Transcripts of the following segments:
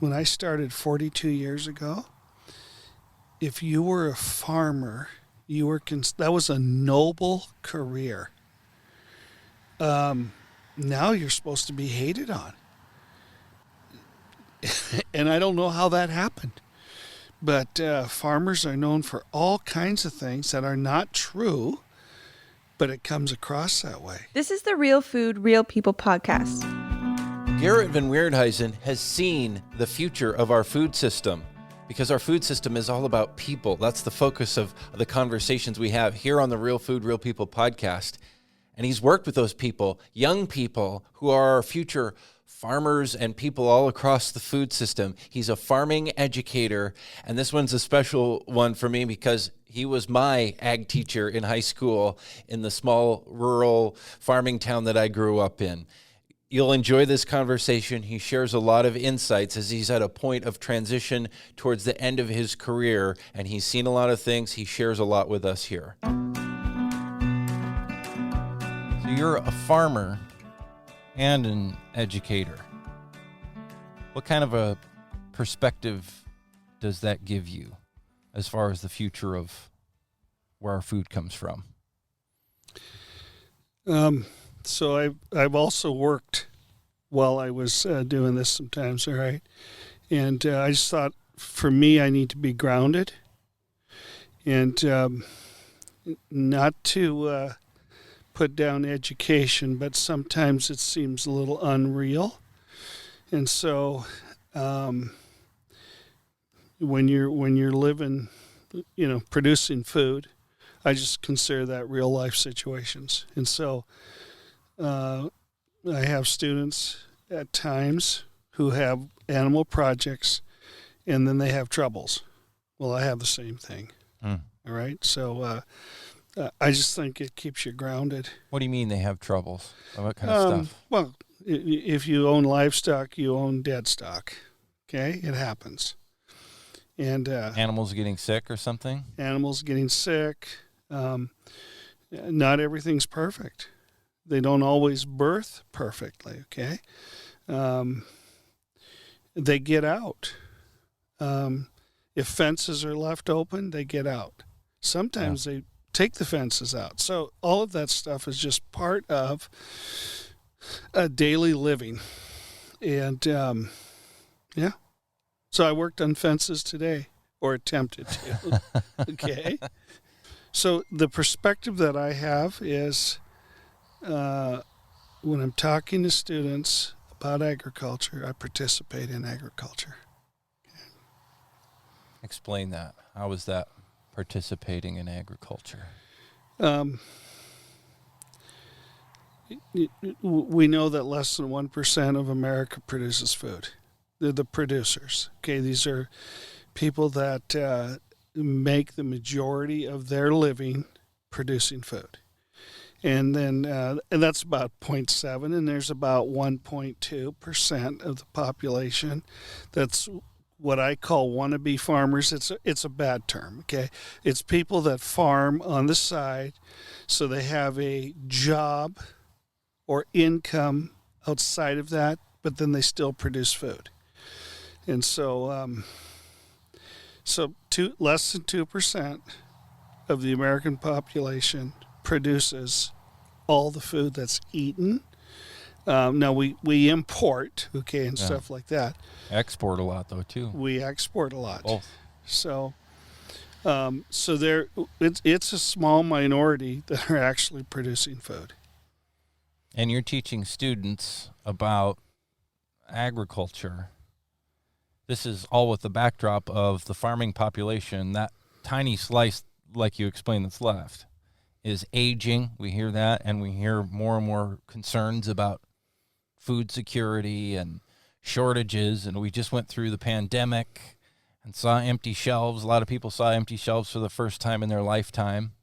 when I started 42 years ago, if you were a farmer, that was a noble career. Now you're supposed to be hated on. And I don't know how that happened. But farmers are known for all kinds of things that are not true, but it comes across that way. This is the Real Food, Real People podcast. Gerrit Van Weerdhuizen has seen the future of our food system because our food system is all about people. That's the focus of the conversations we have here on the Real Food, Real People podcast. And he's worked with those people, young people who are our future farmers and people all across the food system. He's a farming educator, and this one's a special one for me because he was my ag teacher in high school in the small rural farming town that I grew up in. You'll enjoy this conversation. He shares a lot of insights as he's at a point of transition towards the end of his career, and he's seen a lot of things. He shares a lot with us here. So you're a farmer and an educator. What kind of a perspective does that give you as far as the future of where our food comes from? So I've also worked while I was doing this sometimes, all right? And I just thought, for me, I need to be grounded and not to put down education, but sometimes it seems a little unreal. And so when you're living, producing food, I just consider that real life situations. And so I have students at times who have animal projects and then they have troubles. Well, I have the same thing. All right. So I just think it keeps you grounded. What do you mean they have troubles? What kind of stuff? Well, if you own livestock, you own dead stock. Okay. It happens. And animals getting sick or something? Animals getting sick. Not everything's perfect. They don't always birth perfectly, okay? They get out. If fences are left open, they get out. Sometimes they take the fences out. So all of that stuff is just part of a daily living. And, so I worked on fences today, or attempted to, okay? So the perspective that I have is when I'm talking to students about agriculture, I participate in agriculture. Okay. Explain that. How is that participating in agriculture? We know that less than 1% of America produces food. They're the producers. Okay, these are people that make the majority of their living producing food. And then and that's about 0.7, and there's about 1.2% of the population that's what I call wannabe farmers. It's a bad term, okay? It's people that farm on the side so they have a job or income outside of that, but then they still produce food. And so less than 2% of the American population produces all the food that's eaten. Now we import, okay, and stuff like that. Export a lot though too. We export a lot. Both. So it's a small minority that are actually producing food. And you're teaching students about agriculture. This is all with the backdrop of the farming population. That tiny slice, like you explained, that's left is aging. We hear that, and we hear more and more concerns about food security and shortages. And we just went through the pandemic and saw empty shelves. A lot of people saw empty shelves for the first time in their lifetime.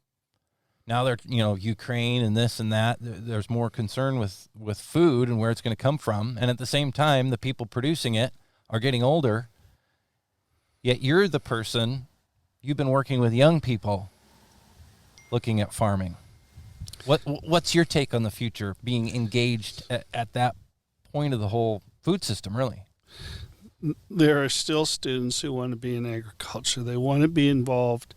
Now they're, Ukraine and this and that. There's more concern with food and where it's going to come from. And at the same time, the people producing it are getting older. Yet you're the person, you've been working with young people looking at farming. What's your take on the future, being engaged at that point of the whole food system, really? there are still students who want to be in agriculture. They want to be involved.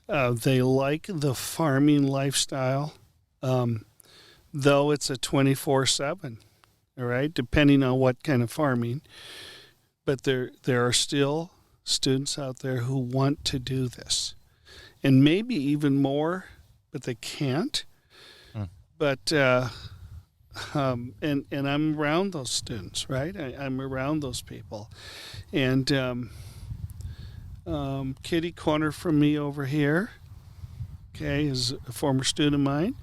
They like the farming lifestyle, though it's a 24/7, all right, depending on what kind of farming. But there are still students out there who want to do this, and maybe even more, but they can't. But and I'm around those students, right? I'm around those people, and kitty corner from me over here, okay, is a former student of mine.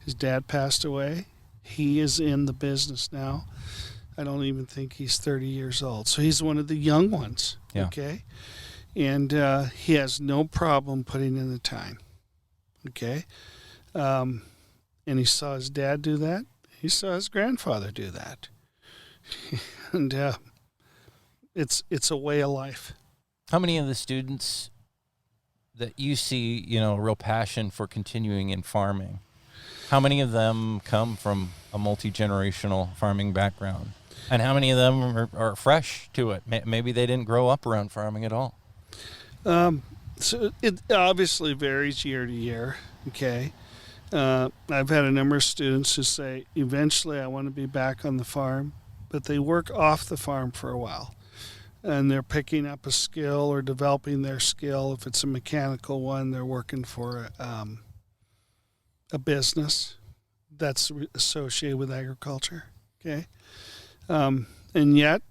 His dad passed away. He is in the business now. I don't even think he's 30 years old. So he's one of the young ones, okay? And he has no problem putting in the time, okay? And he saw his dad do that. He saw his grandfather do that. And it's a way of life. How many of the students that you see, a real passion for continuing in farming, how many of them come from a multi-generational farming background? And how many of them are fresh to it? Maybe they didn't grow up around farming at all. So it obviously varies year to year, okay? I've had a number of students who say, eventually I want to be back on the farm, but they work off the farm for a while. And they're picking up a skill or developing their skill. If it's a mechanical one, they're working for a business that's associated with agriculture, okay? And yet,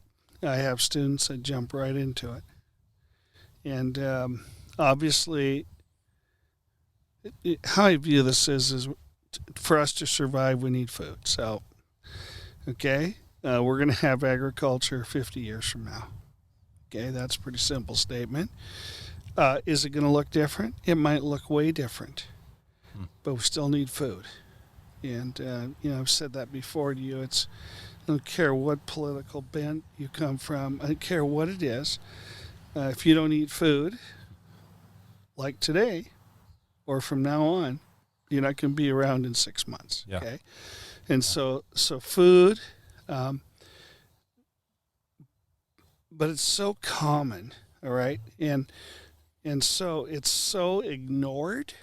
I have students that jump right into it. And obviously, how I view this is for us to survive, we need food. So, okay, we're going to have agriculture 50 years from now. Okay, that's a pretty simple statement. Is it going to look different? It might look way different, but we still need food. And, I've said that before to you. I don't care what political bent you come from. I don't care what it is. If you don't eat food, like today, or from now on, you're not going to be around in 6 months. Yeah. Okay, and so food, but it's so common, all right, and so it's so ignored,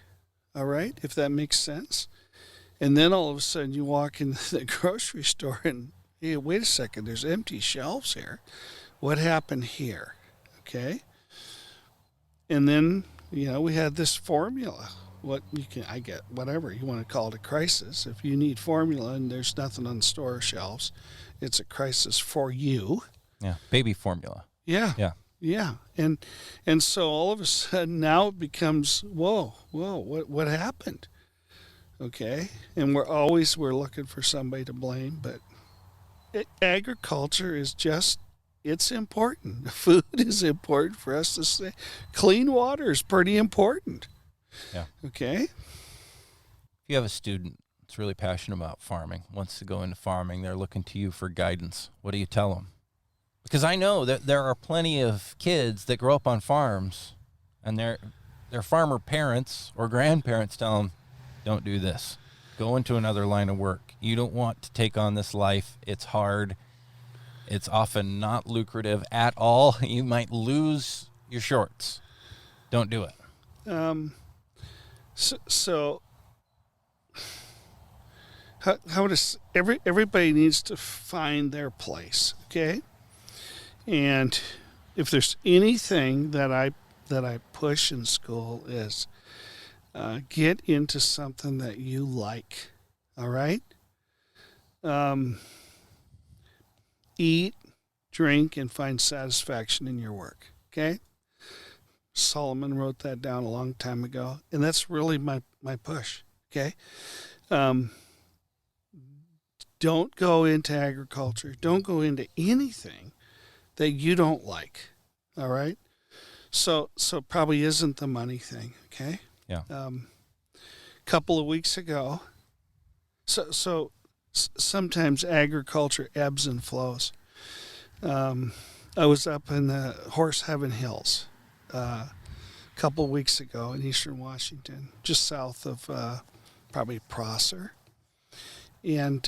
all right, if that makes sense. And then all of a sudden you walk into the grocery store and, hey, wait a second, there's empty shelves here. What happened here? Okay, and then we had this formula. I get whatever you want to call it, a crisis. If you need formula and there's nothing on the store shelves, it's a crisis for you. Yeah, baby formula. Yeah. Yeah. Yeah. And so all of a sudden now it becomes, whoa, what happened? Okay. And we're looking for somebody to blame, but agriculture is just, it's important. Food is important for us to say. Clean water is pretty important. Yeah. Okay. If you have a student that's really passionate about farming, wants to go into farming, they're looking to you for guidance, what do you tell them? Because I know that there are plenty of kids that grow up on farms and their farmer parents or grandparents tell them, don't do this. Go into another line of work. You don't want to take on this life. It's hard. It's often not lucrative at all. You might lose your shorts. Don't do it. So how does everybody needs to find their place, okay? And if there's anything that I push in school is get into something that you like, all right? Eat, drink, and find satisfaction in your work, okay? Solomon wrote that down a long time ago, and that's really my push, okay? Don't go into agriculture. Don't go into anything that you don't like, all right? So probably isn't the money thing, okay? Yeah. Couple of weeks ago, so sometimes agriculture ebbs and flows. I was up in the Horse Heaven Hills a couple of weeks ago in eastern Washington, just south of probably Prosser. And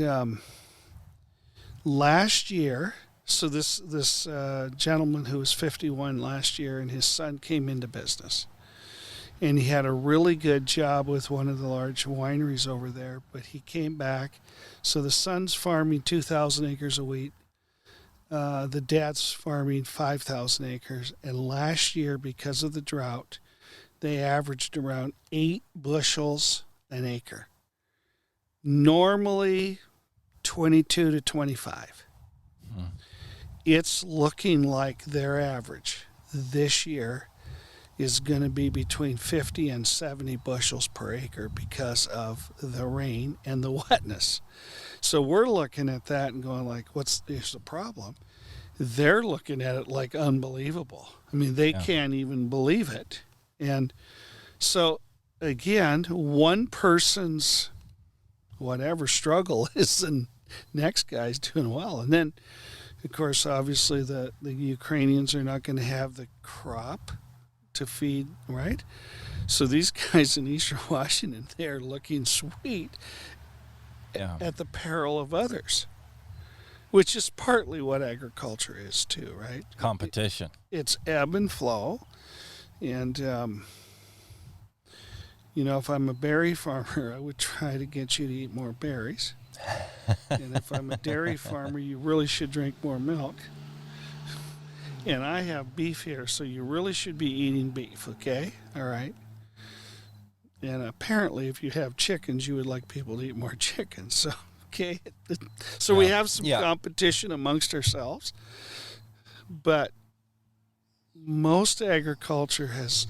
last year, So this gentleman who was 51 last year, and his son came into business. And he had a really good job with one of the large wineries over there, but he came back. So the son's farming 2,000 acres of wheat. The dad's farming 5,000 acres. And last year, because of the drought, they averaged around 8 bushels an acre. Normally 22 to 25. It's looking like their average this year is going to be between 50 and 70 bushels per acre because of the rain and the wetness. So we're looking at that and going like, here's the problem. They're looking at it like unbelievable. I mean, they can't even believe it. And so again, one person's whatever struggle is the next guy's doing well. And then, of course, obviously the Ukrainians are not going to have the crop to feed, right? So these guys in Eastern Washington, they're looking sweet at the peril of others, which is partly what agriculture is too, right? Competition. It's ebb and flow. And, if I'm a berry farmer, I would try to get you to eat more berries. And if I'm a dairy farmer, you really should drink more milk. And I have beef here, so you really should be eating beef, okay? All right? And apparently, if you have chickens, you would like people to eat more chickens. So, okay? So we have some competition amongst ourselves. But most agriculture has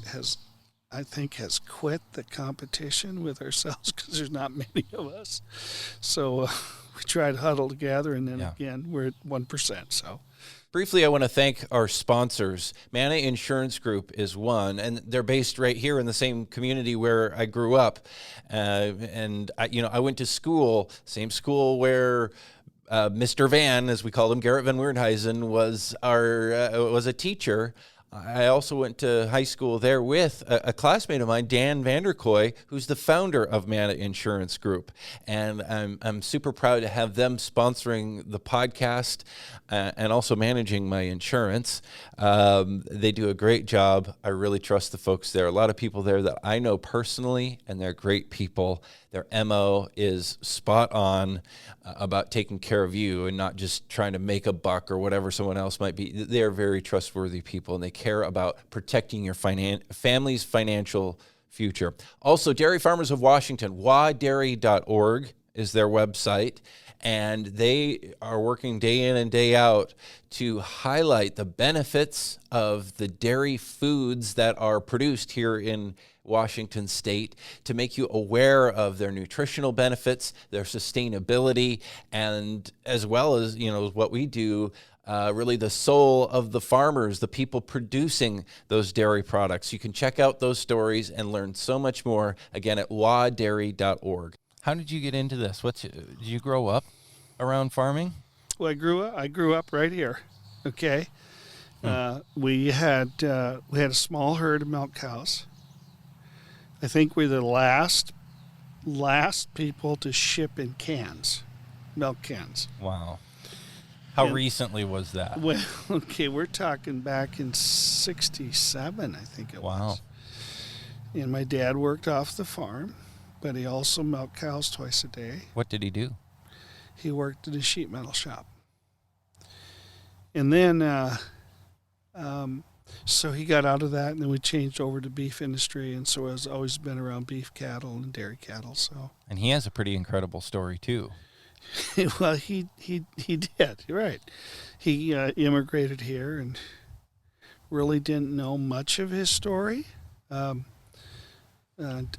I think, has quit the competition with ourselves because there's not many of us. So we try to huddle together, and then again, we're at 1%, so... Briefly, I want to thank our sponsors. Mana Insurance Group is one, and they're based right here in the same community where I grew up. And I went to school, same school where Mr. Van, as we called him, Gerrit Van Weerdhuizen, was a teacher. I also went to high school there with a classmate of mine, Dan Vanderkoy, who's the founder of Mana Insurance Group. And I'm super proud to have them sponsoring the podcast and also managing my insurance. They do a great job. I really trust the folks there. A lot of people there that I know personally, and they're great people. Their MO is spot on about taking care of you and not just trying to make a buck or whatever someone else might be. They are very trustworthy people, and they care about protecting your family's financial future. Also, Dairy Farmers of Washington, wadairy.org is their website, and they are working day in and day out to highlight the benefits of the dairy foods that are produced here in Washington State, to make you aware of their nutritional benefits, their sustainability, and as well as, what we do, really the soul of the farmers, the people producing those dairy products. You can check out those stories and learn so much more, again, at wadairy.org. How did you get into this? Did you grow up around farming? Well, I grew up right here. Okay, we had a small herd of milk cows. I think we're the last people to ship in cans, milk cans. Wow. How recently was that? Well, okay, we're talking back in '67, I think it was. And my dad worked off the farm, but he also milked cows twice a day. What did he do? He worked at a sheet metal shop. And then, so he got out of that, and then we changed over to beef industry, and so I've always been around beef cattle and dairy cattle. So. And he has a pretty incredible story too. Well, he did. You're right. He immigrated here and really didn't know much of his story,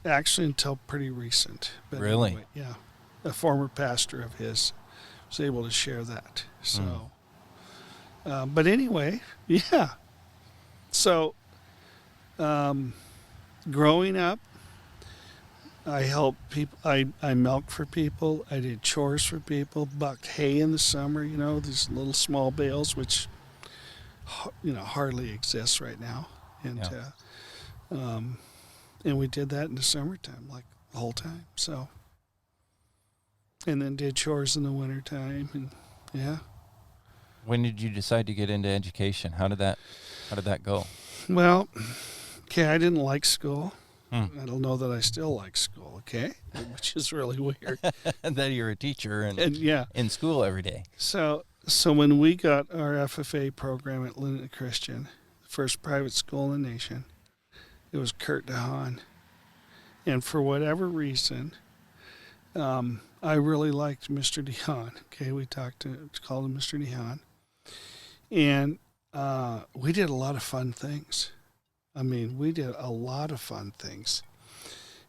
actually until pretty recent. But really? Anyway, yeah. A former pastor of his was able to share that. So, but anyway, yeah. So, growing up, I helped people. I milked for people. I did chores for people. Bucked hay in the summer. These little small bales, which hardly exists right now. And and we did that in the summertime, like the whole time. So, and then did chores in the wintertime, and yeah. When did you decide to get into education? How did that go? Well, okay, I didn't like school. Hmm. I don't know that I still like school, okay? Which is really weird. And then you're a teacher and yeah. in school every day. So when we got our FFA program at Linden Christian, the first private school in the nation, it was Kurt DeHaan. And for whatever reason, I really liked Mr. DeHaan. Okay, we called him Mr. DeHaan. And we did a lot of fun things. I mean, we did a lot of fun things.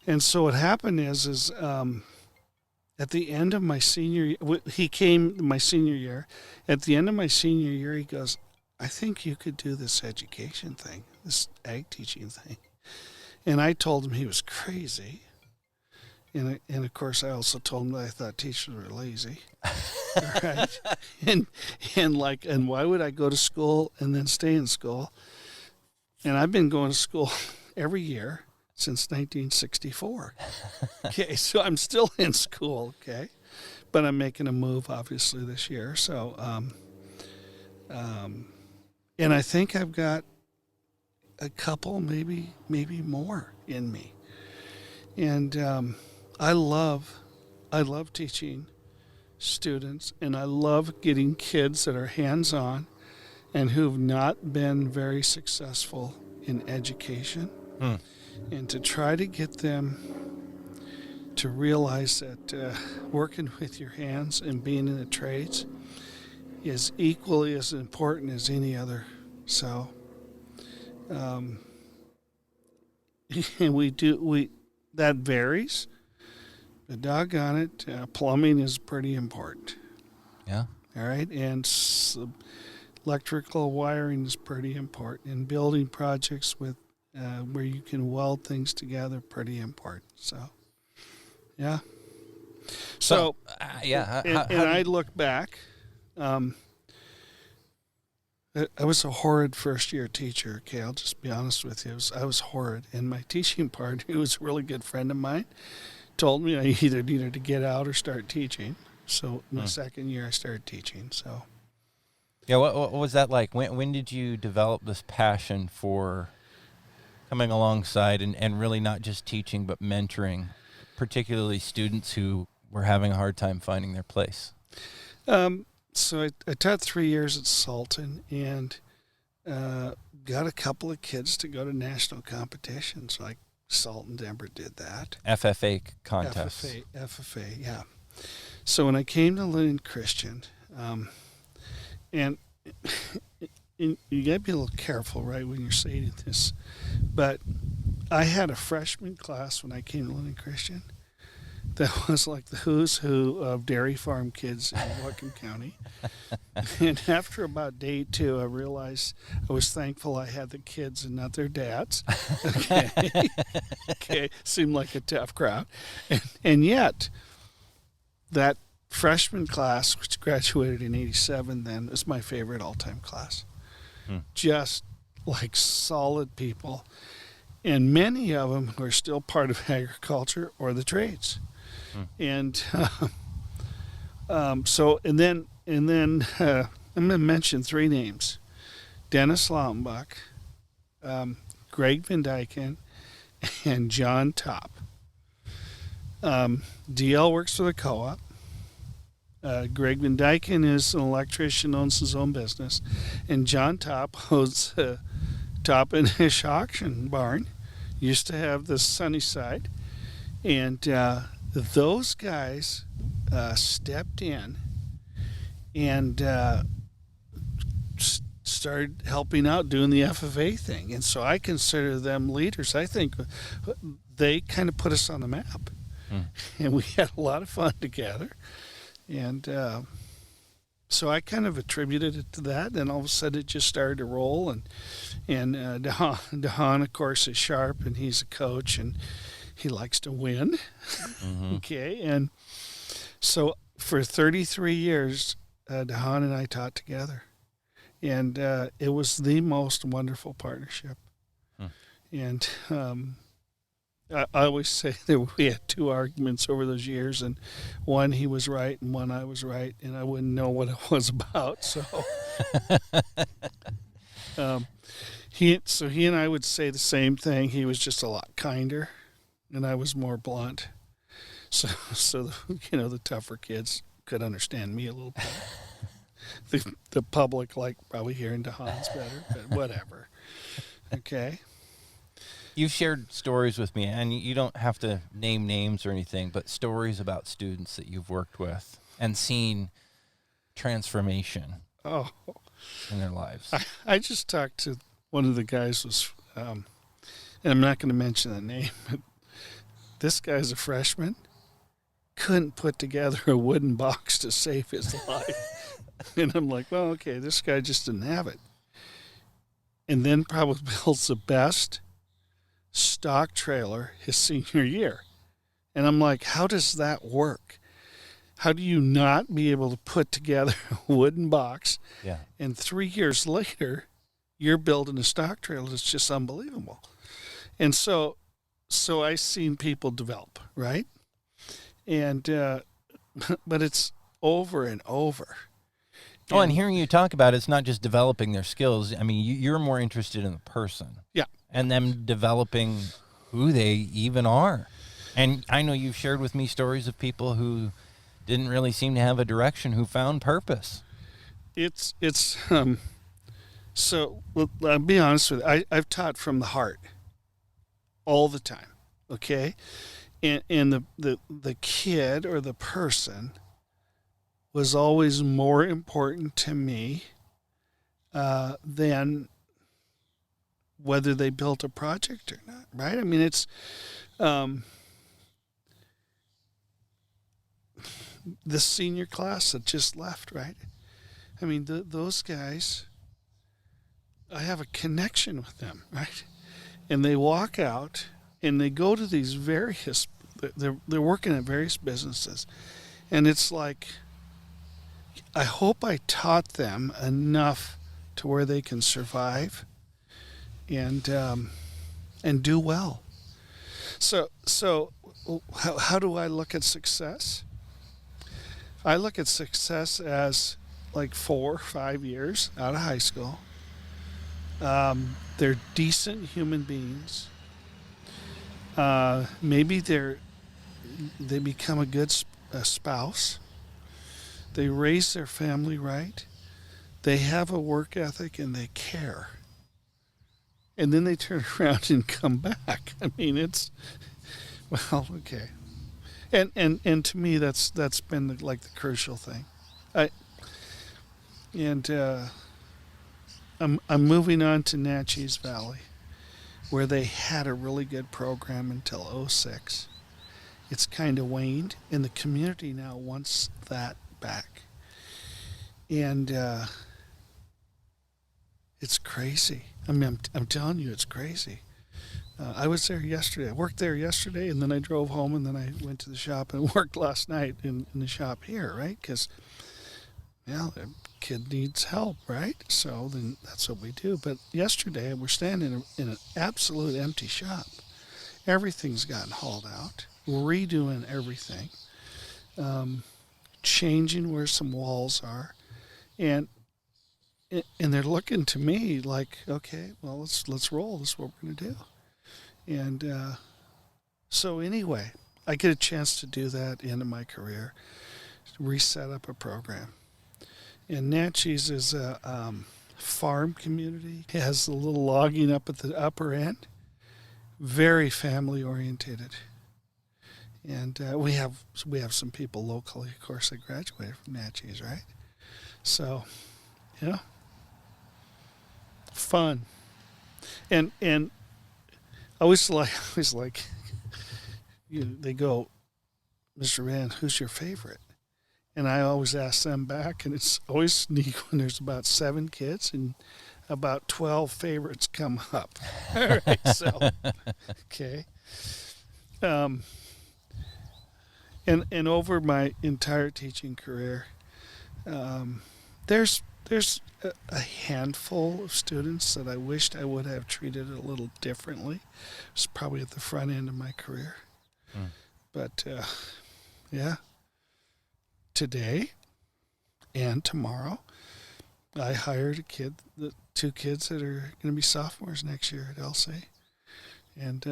And so what happened is at the end of my senior year, he came my senior year. At the end of my senior year, he goes, I think you could do this education thing, this ag teaching thing. And I told him he was crazy. And of course, I also told him that I thought teachers were lazy. Right? And why would I go to school and then stay in school? And I've been going to school every year since 1964. Okay, so I'm still in school, okay? But I'm making a move, obviously, this year. So, and I think I've got a couple, maybe more in me. And I love teaching students, and I love getting kids that are hands-on and who've not been very successful in education, and to try to get them to realize that working with your hands and being in the trades is equally as important as any other. So, and that varies, but doggone it, plumbing is pretty important. Yeah. All right, and electrical wiring is pretty important, and building projects with where you can weld things together, pretty important. So, yeah. So, yeah. And I look back. I was a horrid first-year teacher. Okay, I'll just be honest with you. I was horrid, and my teaching partner, who was a really good friend of mine, told me I either needed to get out or start teaching. So my second year, I started teaching. So. Yeah, what was that like? When did you develop this passion for coming alongside and really not just teaching but mentoring, particularly students who were having a hard time finding their place? So I taught 3 years at Salton and got a couple of kids to go to national competitions, like Salton Denver did that. FFA contests. FFA, yeah. So when I came to Linden Christian, and you got to be a little careful, right, when you're saying this. But I had a freshman class when I came to Linden Christian that was like the who's who of dairy farm kids in Whatcom County. And after about day 2, I realized I was thankful I had the kids and not their dads. Okay. Okay. Seemed like a tough crowd. And yet, that freshman class, which graduated in 87 then, was my favorite all-time class. Just like solid people. And many of them were still part of agriculture or the trades. And so then I'm going to mention 3 names: Dennis Lautenbach, Greg Van Dyken, and John Topp. DL works for the co-op. Greg Van Dyken is an electrician, owns his own business, and John Topp owns Top and Hish Auction Barn. Used to have the sunny side, and those guys stepped in and started helping out doing the FFA thing. And so I consider them leaders. I think they kind of put us on the map. And we had a lot of fun together. And so I kind of attributed it to that. And all of a sudden it just started to roll. And DeHaan, of course, is sharp, and he's a coach, and he likes to win. Okay. And so for 33 years, DeHaan and I taught together. And it was the most wonderful partnership. And I always say that we had two arguments over those years, and one he was right and one I was right, and I wouldn't know what it was about. So, he and I would say the same thing. He was just a lot kinder, and I was more blunt. So the tougher kids could understand me a little bit. The public like probably hearing DeHaan's better, but whatever. Okay. You've shared stories with me, and you don't have to name names or anything, but stories about students that you've worked with and seen transformation in their lives. I just talked to one of the guys and I'm not going to mention the name, but this guy's a freshman, couldn't put together a wooden box to save his life. And I'm like, well, okay, this guy just didn't have it. And then probably builds the best stock trailer his senior year. And I'm like, how does that work? How do you not be able to put together a wooden box? Yeah. And 3 years later, you're building a stock trailer that's just unbelievable. And so I've seen people develop, right? And but it's over and over. And hearing you talk about it's not just developing their skills. I mean, you're more interested in the person. Yeah. And them developing who they even are. And I know you've shared with me stories of people who didn't really seem to have a direction, who found purpose. So I'll be honest with you. I've taught from the heart all the time, okay? And the kid or the person was always more important to me than whether they built a project or not, right? I mean, it's the senior class that just left, right? I mean, those guys, I have a connection with them, right? And they walk out and they go to these various, they're working at various businesses. And it's like, I hope I taught them enough to where they can survive and do well. So how do I look at success? I look at success as like 4 or 5 years out of high school. They're decent human beings. Maybe they become a good spouse. They raise their family right. They have a work ethic and they care. And then they turn around and come back. I mean, it's, well, okay. And to me, that's been the crucial thing. I'm moving on to Natchez Valley, where they had a really good program until '06. It's kind of waned, and the community now wants that back. And it's crazy. I mean, I'm telling you, it's crazy. I was there yesterday. I worked there yesterday, and then I drove home, and then I went to the shop and worked last night in the shop here, right? Because, the kid needs help, right? So then that's what we do. But yesterday, we're standing in an absolute empty shop. Everything's gotten hauled out. Redoing everything. Changing where some walls are. And they're looking to me like, okay, well, let's roll. This is what we're going to do. And so anyway, I get a chance to do that into my career, reset up a program. And Natchez is a farm community. It has a little logging up at the upper end, very family oriented. And we have some people locally, of course, that graduated from Natchez, right? So, fun. And I always like they go, Mr. Van, who's your favorite? And I always ask them back, and it's always sneak when there's about 7 kids and about 12 favorites come up. All right, so okay. And over my entire teaching career, there's There's a handful of students that I wished I would have treated a little differently. It's probably at the front end of my career. Mm. But, yeah, today and tomorrow, I hired two kids that are going to be sophomores next year at LC. And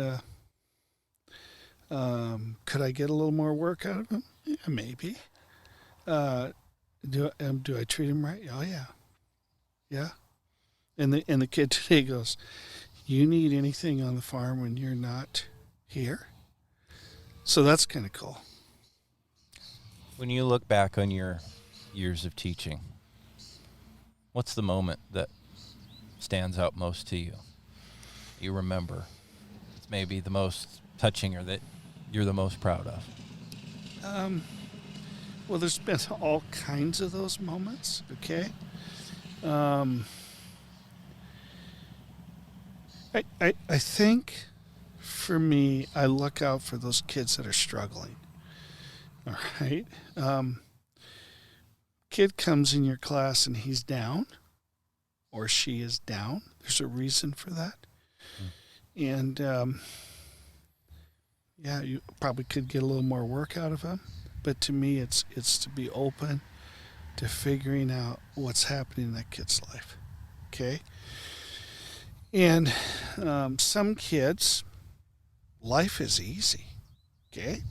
could I get a little more work out of them? Yeah, maybe. Do I treat them right? Oh, yeah. Yeah. And the kid today goes, you need anything on the farm when you're not here? So that's kind of cool. When you look back on your years of teaching, what's the moment that stands out most to you? You remember? It's maybe the most touching or that you're the most proud of. Well, there's been all kinds of those moments, okay? I think for me, I look out for those kids that are struggling. All right. Kid comes in your class and he's down or she is down. There's a reason for that. And yeah, you probably could get a little more work out of them. But to me, it's to be open to figuring out what's happening in that kid's life. Okay. And some kids, life is easy. Okay.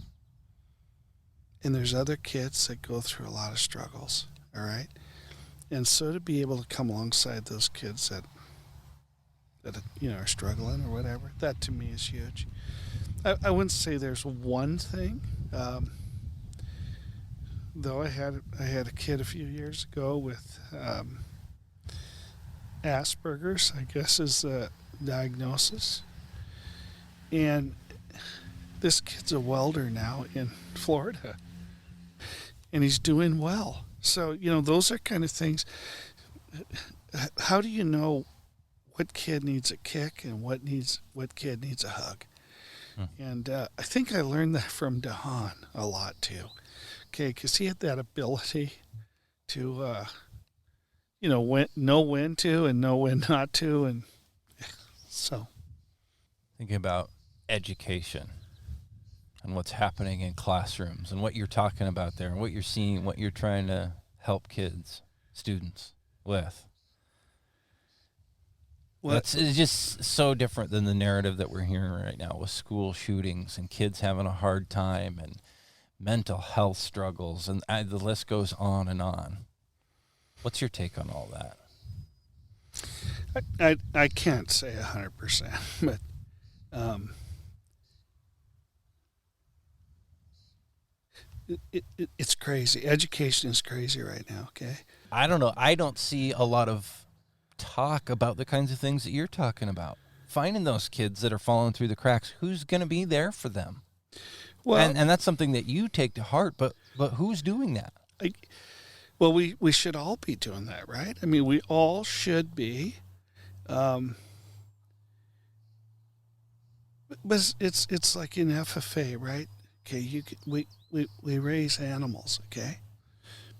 And there's other kids that go through a lot of struggles. All right. And so to be able to come alongside those kids that are struggling or whatever, that to me is huge. I wouldn't say there's one thing. Though I had a kid a few years ago with Asperger's, I guess is the diagnosis. And this kid's a welder now in Florida. And he's doing well. So, those are kind of things. How do you know what kid needs a kick and what kid needs a hug? And I think I learned that from DeHaan a lot too. Okay, because he had that ability to, know when to and know when not to, and so. Thinking about education and what's happening in classrooms and what you're talking about there and what you're seeing, what you're trying to help students with. It's just so different than the narrative that we're hearing right now with school shootings and kids having a hard time and mental health struggles, and the list goes on and on. What's your take on all that? I can't say 100%, but it's crazy. Education is crazy right now, okay? I don't know. I don't see a lot of talk about the kinds of things that you're talking about. Finding those kids that are falling through the cracks, who's going to be there for them? Well, and that's something that you take to heart, but who's doing that? We should all be doing that, right? I mean, we all should be. But it's like in FFA, right? Okay, we raise animals, okay?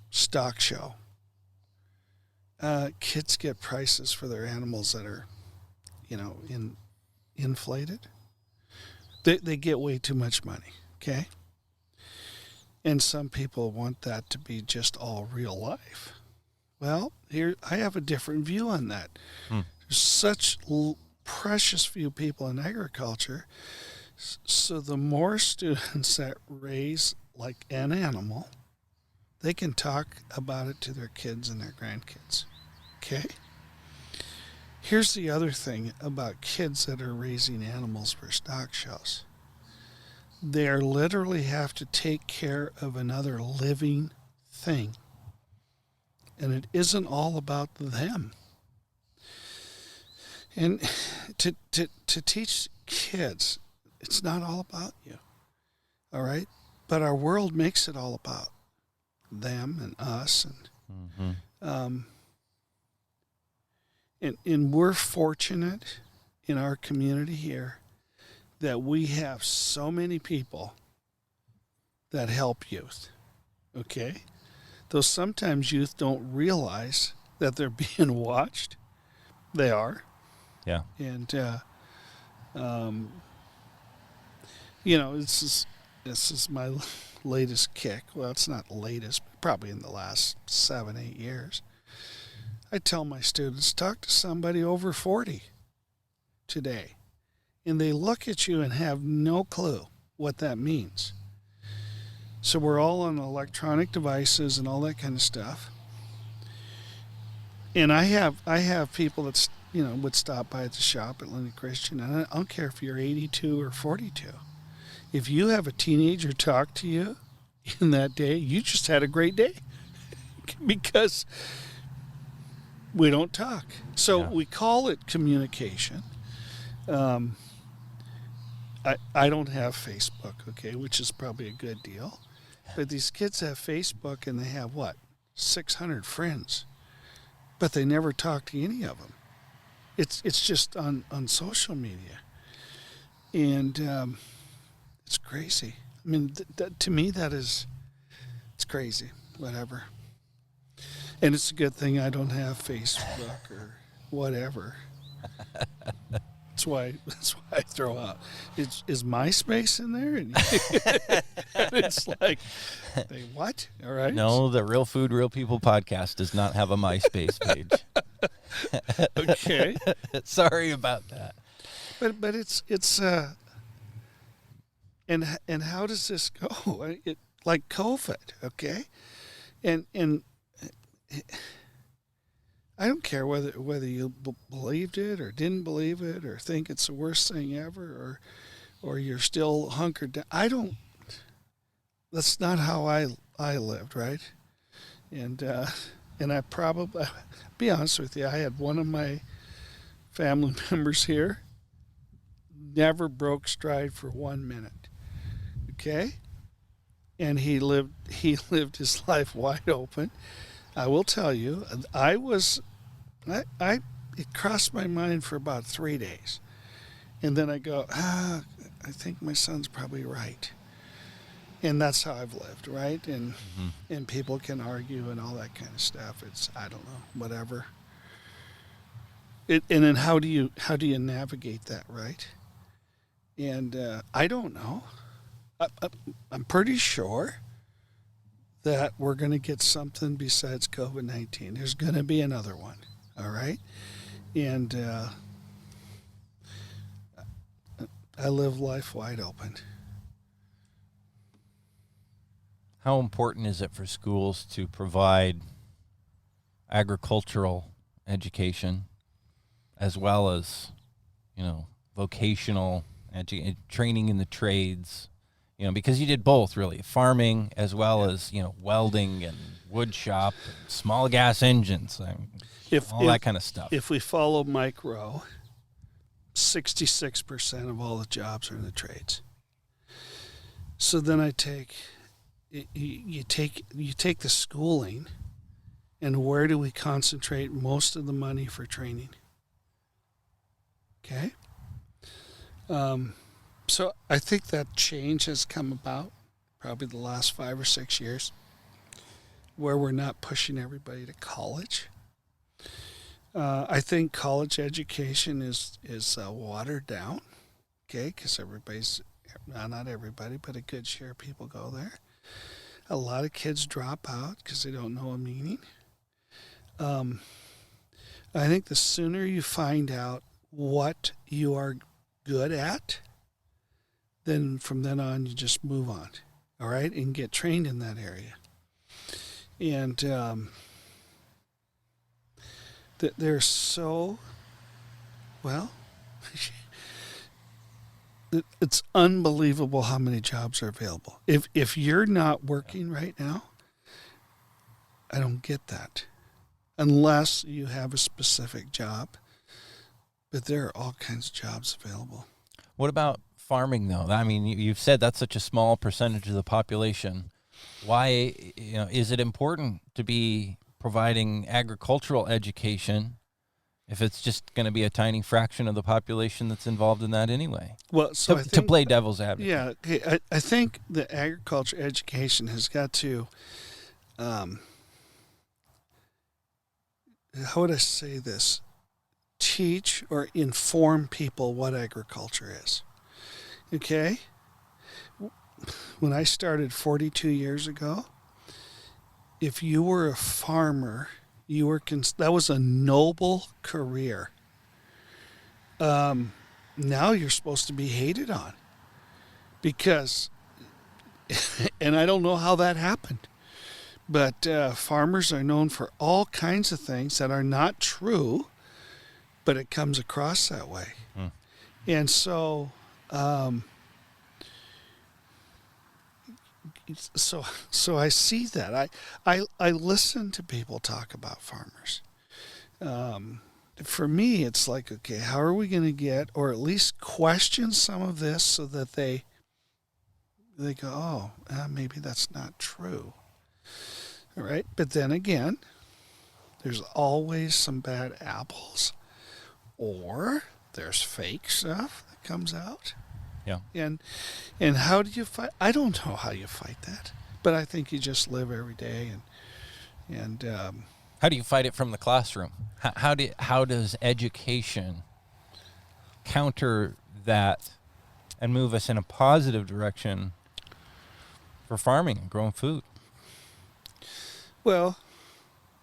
Stock show. Kids get prices for their animals that are, inflated. They get way too much money, okay? And some people want that to be just all real life. Well, here I have a different view on that. There's such precious few people in agriculture. So the more students that raise like an animal, they can talk about it to their kids and their grandkids. Okay? Here's the other thing about kids that are raising animals for stock shows. They literally have to take care of another living thing. And it isn't all about them. And to teach kids, it's not all about you. All right? But our world makes it all about them and us. And we're fortunate in our community here that we have so many people that help youth. Okay? Though sometimes youth don't realize that they're being watched. They are. Yeah. And, this is my latest kick. Well, it's not latest, but probably in the last 7-8 years. I tell my students, talk to somebody over 40 today. And they look at you and have no clue what that means. So we're all on electronic devices and all that kind of stuff. And I have people that would stop by at the shop at Lincoln Christian, and I don't care if you're 82 or 42. If you have a teenager talk to you in that day, you just had a great day because we don't talk. So we call it communication. I don't have Facebook, okay, which is probably a good deal. But these kids have Facebook and they have 600 friends, but they never talk to any of them. It's just on social media, and it's crazy. I mean, to me, it's crazy. Whatever. And it's a good thing I don't have Facebook or whatever. That's why I throw out. Is MySpace in there? And it's like, what? All right. No, the Real Food, Real People podcast does not have a MySpace page. Okay. Sorry about that. But it's and how does this go? Like COVID, okay? And I don't care whether you believed it or didn't believe it or think it's the worst thing ever or you're still hunkered down. That's not how I lived, right? And I probably, be honest with you, I had one of my family members here never broke stride for 1 minute, okay? And he lived his life wide open. I will tell you, it crossed my mind for about 3 days. And then I go, I think my son's probably right. And that's how I've lived, right? And and people can argue and all that kind of stuff. It's, I don't know, whatever. And then how do you navigate that, right? And I don't know. I'm pretty sure that we're going to get something besides COVID-19. There's going to be another one, all right? And I live life wide open. How important is it for schools to provide agricultural education as well as, vocational training in the trades? Because you did both, really, farming as well as, welding and wood shop, and small gas engines, that kind of stuff. If we follow Mike Rowe, 66% of all the jobs are in the trades. So then you take the schooling, and where do we concentrate most of the money for training? Okay. So I think that change has come about probably the last 5 or 6 years, where we're not pushing everybody to college. I think college education is watered down, okay, because not everybody, but a good share of people go there. A lot of kids drop out because they don't know a meaning. I think the sooner you find out what you are good at, then from then on you just move on, all right, and get trained in that area. And they're so, it's unbelievable how many jobs are available. If you're not working right now, I don't get that, unless you have a specific job. But there are all kinds of jobs available. What about farming, though? I mean, you've said that's such a small percentage of the population. Why, is it important to be providing agricultural education if it's just going to be a tiny fraction of the population that's involved in that anyway? Well, so to play devil's advocate. Yeah, okay, I think the agriculture education has got to how would I say this? Teach or inform people what agriculture is. Okay? When I started 42 years ago, if you were a farmer, that was a noble career. Now you're supposed to be hated on because, and I don't know how that happened, but farmers are known for all kinds of things that are not true, but it comes across that way. And so, so I see that. I listen to people talk about farmers. For me, it's like, okay, how are we going to get, or at least question some of this so that they go, oh, maybe that's not true. All right. But then again, there's always some bad apples, or there's fake stuff that comes out. Yeah. And how do you fight? I don't know how you fight that, but I think you just live every day and how do you fight it from the classroom? How does education counter that and move us in a positive direction for farming and growing food? Well,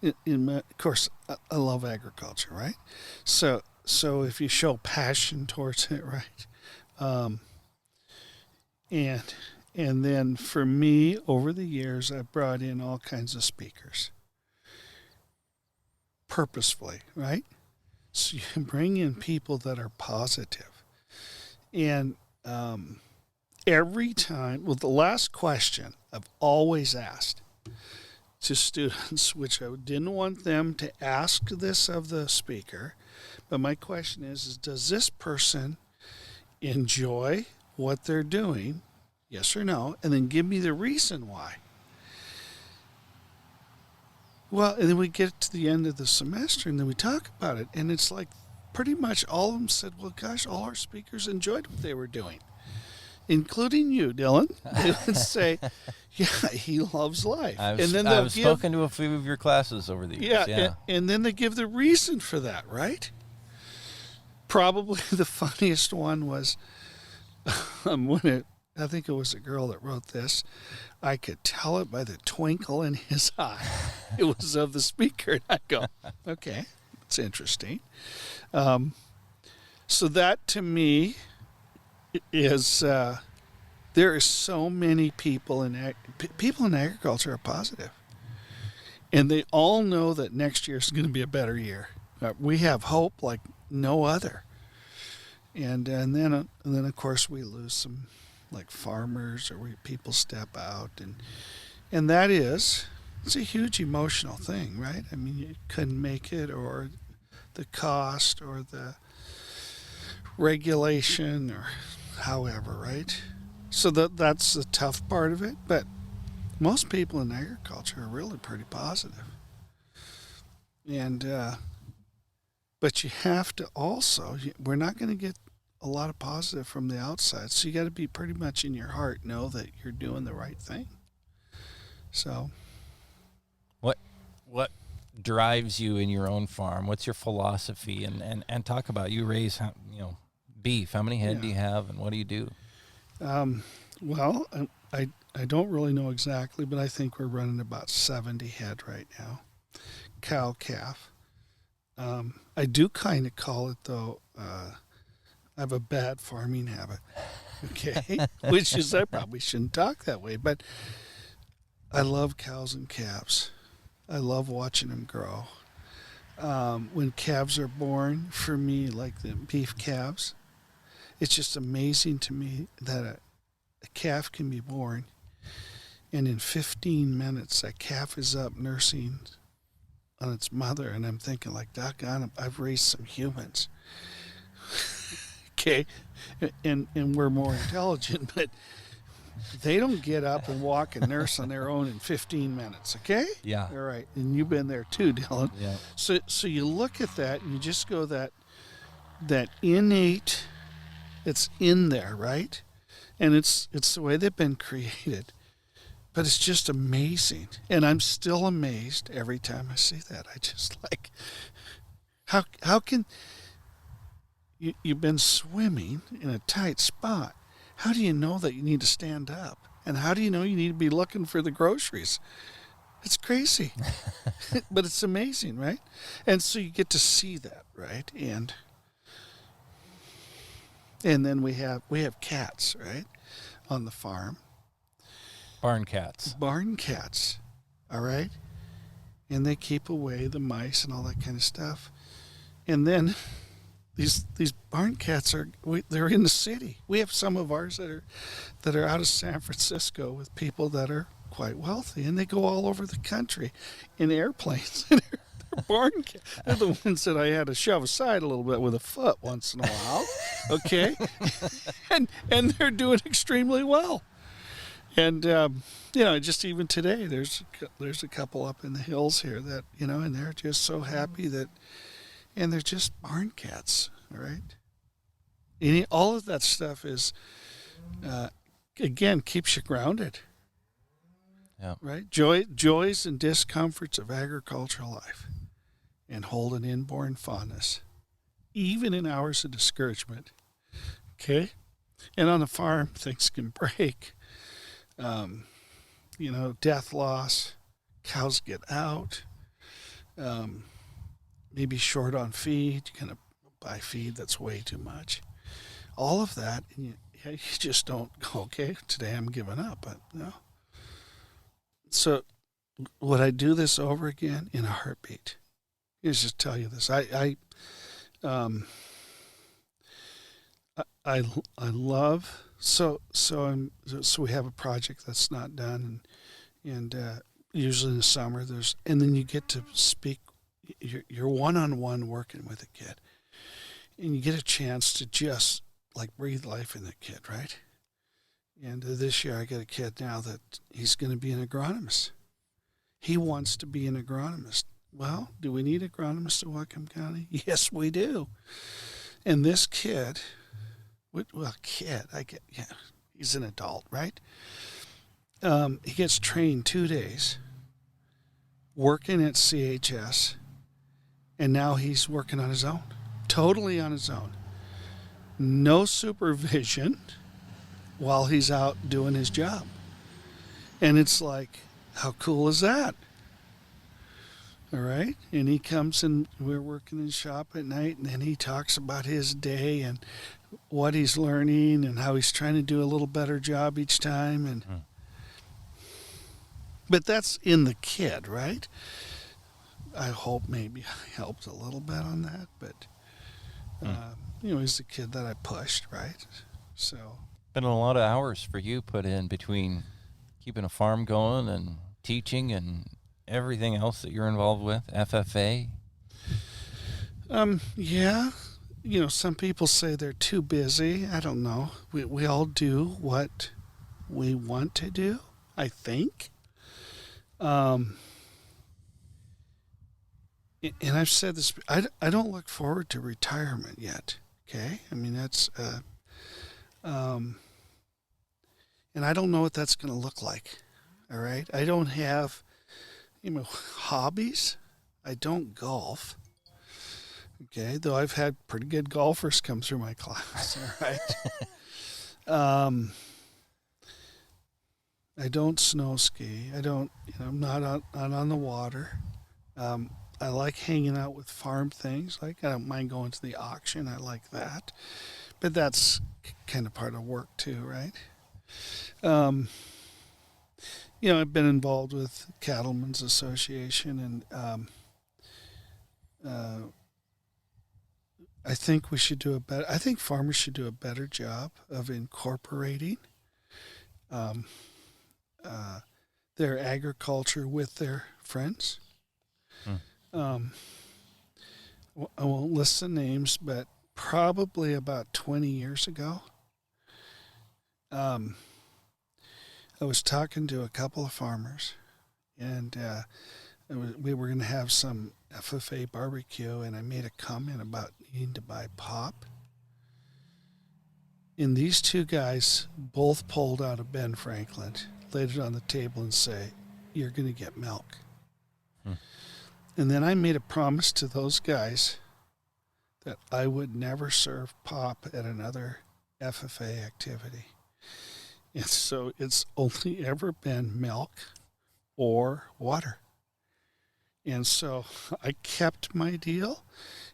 of course, I love agriculture, right? So if you show passion towards it, right? And then for me, over the years, I've brought in all kinds of speakers. Purposefully, right? So you bring in people that are positive. And every time, the last question I've always asked to students, which I didn't want them to ask this of the speaker, but my question is does this person enjoy what they're doing? Yes or no? And then give me the reason why. Well, and then we get to the end of the semester and then we talk about it. And it's like pretty much all of them said, well, gosh, all our speakers enjoyed what they were doing, including you, Dylan. They would say, yeah, he loves life. I've spoken to a few of your classes over the years. Yeah. And then they give the reason for that, right? Probably the funniest one was I think it was a girl that wrote this. I could tell it by the twinkle in his eye. It was of the speaker. And I go, okay, it's interesting. So that to me is there are so many people in agriculture are positive, and they all know that next year is going to be a better year. We have hope like no other, and then of course we lose some, like farmers, or people step out, and that it's a huge emotional thing, right? I mean, you couldn't make it, or the cost, or the regulation, or however, right? So that's the tough part of it, but most people in agriculture are really pretty positive. And but you have to also, we're not going to get a lot of positive from the outside, so you got to be pretty much in your heart know that you're doing the right thing. So what drives you in your own farm? What's your philosophy? And talk about, you raise beef. How many head do you have, and what do you do? Well, I don't really know exactly, but I think we're running about 70 head right now, cow, calf. I do kind of call it, though, I have a bad farming habit, okay? Which is, I probably shouldn't talk that way, but I love cows and calves. I love watching them grow. When calves are born, for me, like the beef calves, it's just amazing to me that a calf can be born, and in 15 minutes, that calf is up nursing on its mother, and I'm thinking, like, doggone, I've raised some humans. Okay, and we're more intelligent, but they don't get up and walk and nurse on their own in 15 minutes, okay? Yeah. All right, and you've been there too, Dylan. Yeah. So you look at that, and you just go that innate, it's in there, right? And it's the way they've been created. But it's just amazing. And I'm still amazed every time I see that. I just like, how can you've been swimming in a tight spot? How do you know that you need to stand up? And how do you know you need to be looking for the groceries? It's crazy. But it's amazing, right? And so you get to see that, right? And then we have cats, right? On the farm. Barn cats. Barn cats, all right? And they keep away the mice and all that kind of stuff. And then these barn cats they're in the city. We have some of ours that are out of San Francisco with people that are quite wealthy, and they go all over the country in airplanes. They're barn cats. They're the ones that I had to shove aside a little bit with a foot once in a while, okay? and they're doing extremely well. And just even today, there's a couple up in the hills here that and they're just so happy and they're just barn cats, all right? And all of that stuff is, again, keeps you grounded. Yeah. Right? Joys and discomforts of agricultural life, and hold an inborn fondness, even in hours of discouragement. Okay? And on the farm, things can break. Death, loss, cows get out, maybe short on feed, you're going to buy feed that's way too much. All of that, and you just don't go, okay, today I'm giving up, but no. So would I do this over again? In a heartbeat. Here's just tell you this. I love so we have a project that's not done, and usually in the summer and then you get to speak. You're one-on-one working with a kid, and you get a chance to just like breathe life in the kid, right? And this year I got a kid now that he's going to be an agronomist. He wants to be an agronomist. Well, do we need agronomists in Whatcom County? Yes, we do. And this kid, he's an adult, right? He gets trained 2 days, working at CHS, and now he's working on his own, totally on his own. No supervision while he's out doing his job. And it's like, how cool is that? All right. And he comes and we're working in the shop at night, and then he talks about his day and what he's learning and how he's trying to do a little better job each time. And but that's in the kid, right? I hope maybe I helped a little bit on that, but he's the kid that I pushed, right? So Been a lot of hours for you put in between keeping a farm going and teaching and everything else that you're involved with, FFA. Yeah. Some people say they're too busy. I don't know. We all do what we want to do, I think. And I've said this, I don't look forward to retirement yet. Okay. I mean, that's, and I don't know what that's going to look like. All right. I don't have, hobbies. I don't golf. Okay. Though I've had pretty good golfers come through my class. All right. I don't snow ski. I don't, I'm not on the water. I like hanging out with farm things. Like, I don't mind going to the auction. I like that. But that's kind of part of work too, right? I've been involved with Cattlemen's Association, and I think we should do I think farmers should do a better job of incorporating their agriculture with their friends. I won't list the names, but probably about 20 years ago, I was talking to a couple of farmers, and we were going to have some FFA barbecue, and I made a comment about needing to buy pop. And these two guys both pulled out of Ben Franklin, laid it on the table and say, you're going to get milk. And then I made a promise to those guys that I would never serve pop at another FFA activity. And so it's only ever been milk or water. And so I kept my deal,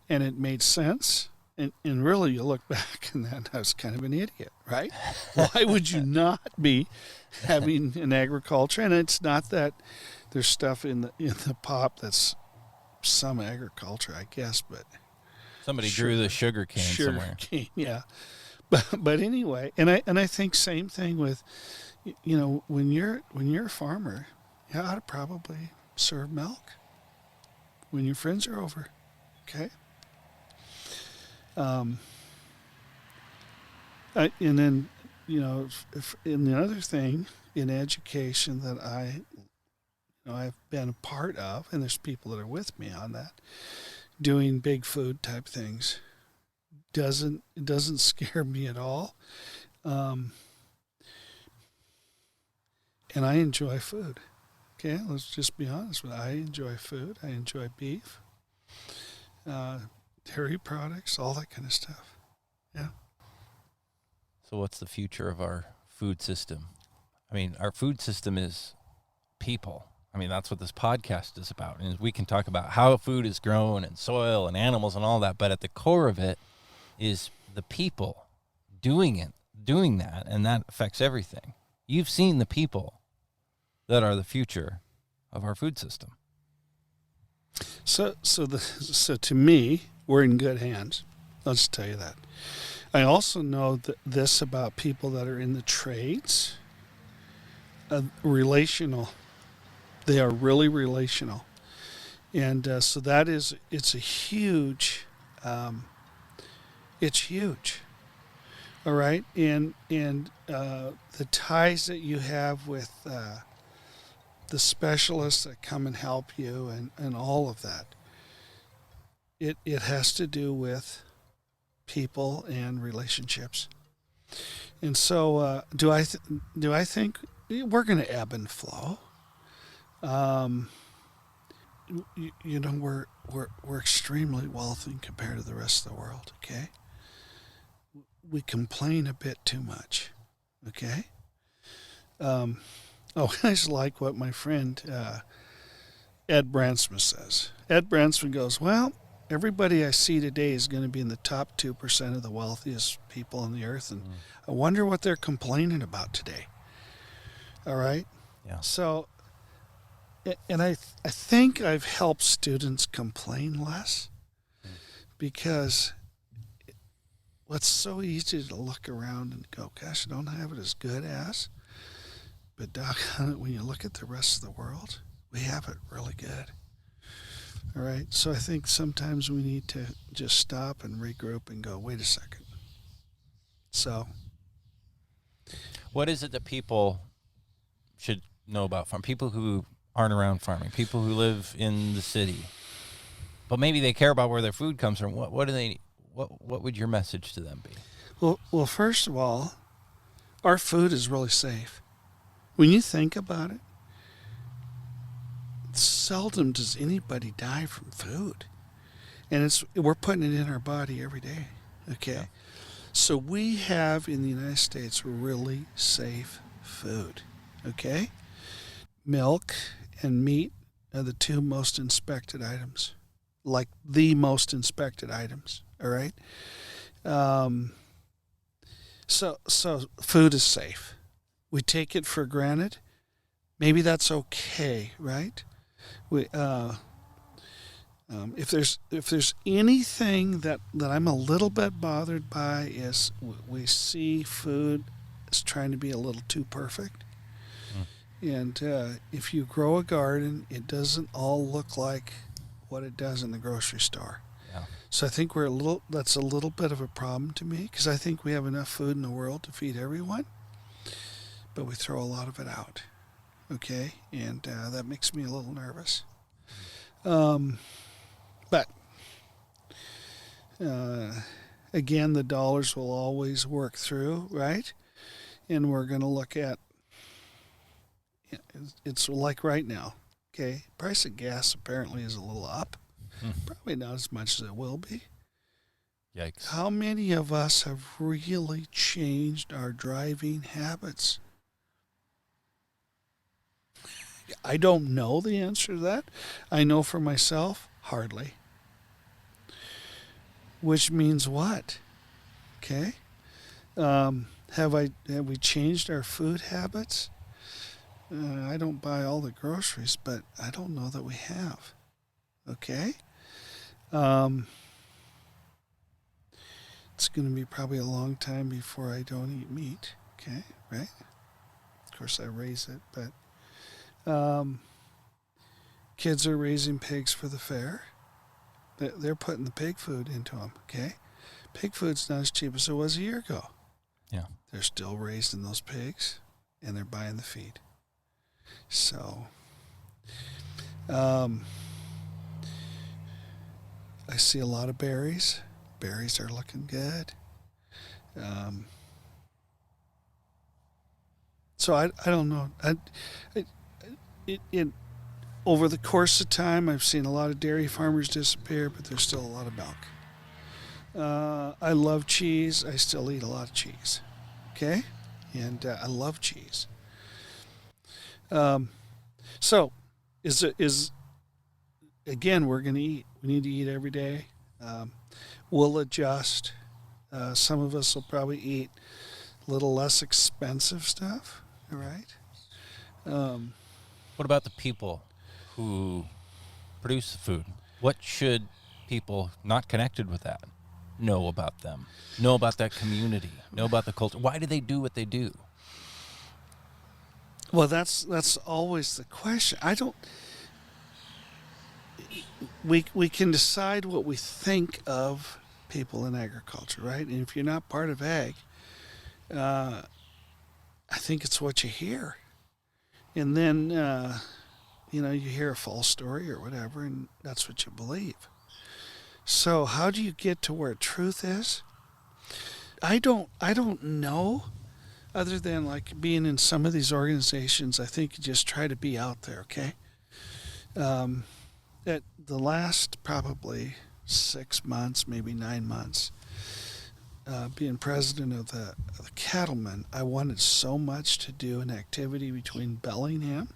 and it made sense. And really, you look back, and then I was kind of an idiot, right? Why would you not be having an agriculture? And it's not that there's stuff in the pop that's some agriculture, I guess, but somebody grew the sugar cane somewhere. Cane, yeah. But anyway, and I think same thing with, when you're a farmer, you ought to probably serve milk when your friends are over, okay? And then, and the other thing in education that I've been a part of, and there's people that are with me on that, doing big food type things, it doesn't scare me at all. And I enjoy food. Okay, let's just be honest with you. I enjoy food. I enjoy beef, dairy products, all that kind of stuff. Yeah. So what's the future of our food system? I mean, our food system is people. I mean, that's what this podcast is about. And we can talk about how food is grown and soil and animals and all that, but at the core of it is the people doing that, and that affects everything. You've seen the people that are the future of our food system. So to me, we're in good hands. I'll just tell you that. I also know this about people that are in the trades, relational. They are really relational. And so it's a huge, it's huge. All right. And the ties that you have with the specialists that come and help you and all of that, it has to do with people and relationships. And so do I think we're going to ebb and flow? We're extremely wealthy compared to the rest of the world, okay? We complain a bit too much, okay? I just like what my friend Ed Bransman says. Ed Bransman goes, well, everybody I see today is going to be in the top 2% of the wealthiest people on the earth, and I wonder what they're complaining about today. All right? Yeah. So, and I think I've helped students complain less, because it's so easy to look around and go, gosh, I don't have it as good as. But doggone it, when you look at the rest of the world, we have it really good. All right? So I think sometimes we need to just stop and regroup and go, wait a second. So. What is it that people should know about farming? People who aren't around farming, people who live in the city, but maybe they care about where their food comes from. What would your message to them be? Well, first of all, our food is really safe. When you think about it, seldom does anybody die from food. And we're putting it in our body every day, okay? Yeah. So we have in the United States really safe food, okay? Milk and meat are the two most inspected items, like the most inspected items, all right? So food is safe. We take it for granted. Maybe that's okay, right? If there's anything that I'm a little bit bothered by is we see food as trying to be a little too perfect. And if you grow a garden, it doesn't all look like what it does in the grocery store. Yeah. So I think that's a little bit of a problem to me, because I think we have enough food in the world to feed everyone, but we throw a lot of it out. Okay, and that makes me a little nervous. But again, the dollars will always work through, right? And we're going to look at It's like right now, okay? Price of gas apparently is a little up. Probably not as much as it will be. Yikes. How many of us have really changed our driving habits? I don't know the answer to that. I know for myself, hardly. Which means what? Okay. Have we changed our food habits? I don't buy all the groceries, but I don't know that we have. Okay. It's going to be probably a long time before I don't eat meat. Okay, right? Of course, I raise it, but kids are raising pigs for the fair. They're putting the pig food into them. Okay, pig food's not as cheap as it was a year ago. Yeah, they're still raising those pigs, and they're buying the feed. So, I see a lot of berries. Berries are looking good. So I don't know. Over the course of time, I've seen a lot of dairy farmers disappear, but there's still a lot of milk. I love cheese. I still eat a lot of cheese. Okay? And I love cheese. So, again, we're going to eat. We need to eat every day. We'll adjust. Some of us will probably eat a little less expensive stuff. All right. What about the people who produce the food? What should people not connected with that know about them? Know about that community? Know about the culture? Why do they do what they do? Well, that's always the question. We can decide what we think of people in agriculture, right? And if you're not part of ag, I think it's what you hear. And then, you hear a false story or whatever, and that's what you believe. So how do you get to where truth is? I don't know, other than like being in some of these organizations. I think you just try to be out there, okay? At the last probably 6 months, maybe 9 months, being president of the cattlemen, I wanted so much to do an activity between Bellingham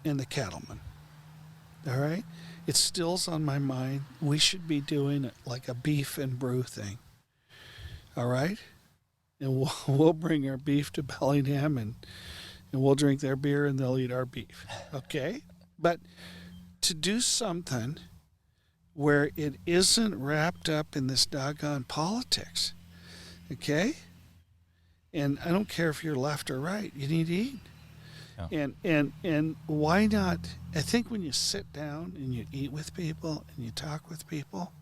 and the cattlemen. All right? It still's on my mind. We should be doing like a beef and brew thing. All right? And we'll bring our beef to Bellingham and we'll drink their beer and they'll eat our beef. Okay? But to do something where it isn't wrapped up in this doggone politics, okay? And I don't care if you're left or right, you need to eat. Yeah. And why not? I think when you sit down and you eat with people and you talk with people,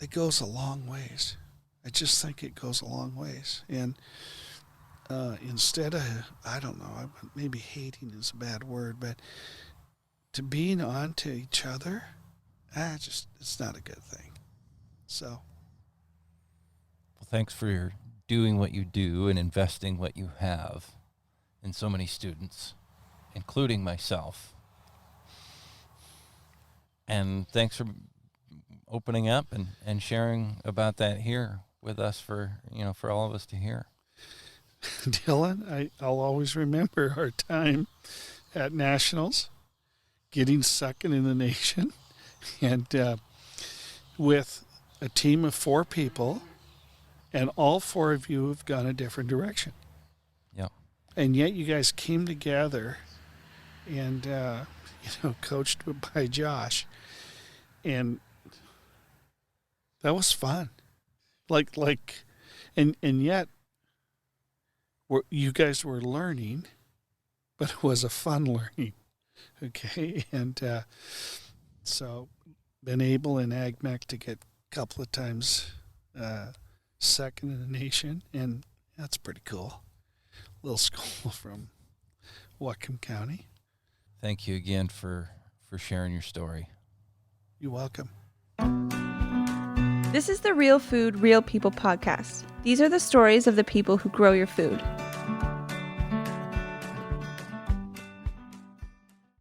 it goes a long ways. I just think it goes a long ways. And instead of, I don't know, maybe hating is a bad word, but to being on to each other, it's not a good thing. So. Well, thanks for doing what you do and investing what you have in so many students, including myself. And thanks for opening up and sharing about that here with us for all of us to hear. Dylan, I'll always remember our time at Nationals, getting second in the nation, and with a team of 4 people, and all 4 of you have gone a different direction. Yeah. And yet you guys came together and, coached by Josh, and that was fun. And yet you guys were learning, but it was a fun learning. Okay. And, so been able in AgMech to get a couple of times, second in the nation. And that's pretty cool. Little school from Whatcom County. Thank you again for sharing your story. You're welcome. This is the Real Food, Real People podcast. These are the stories of the people who grow your food.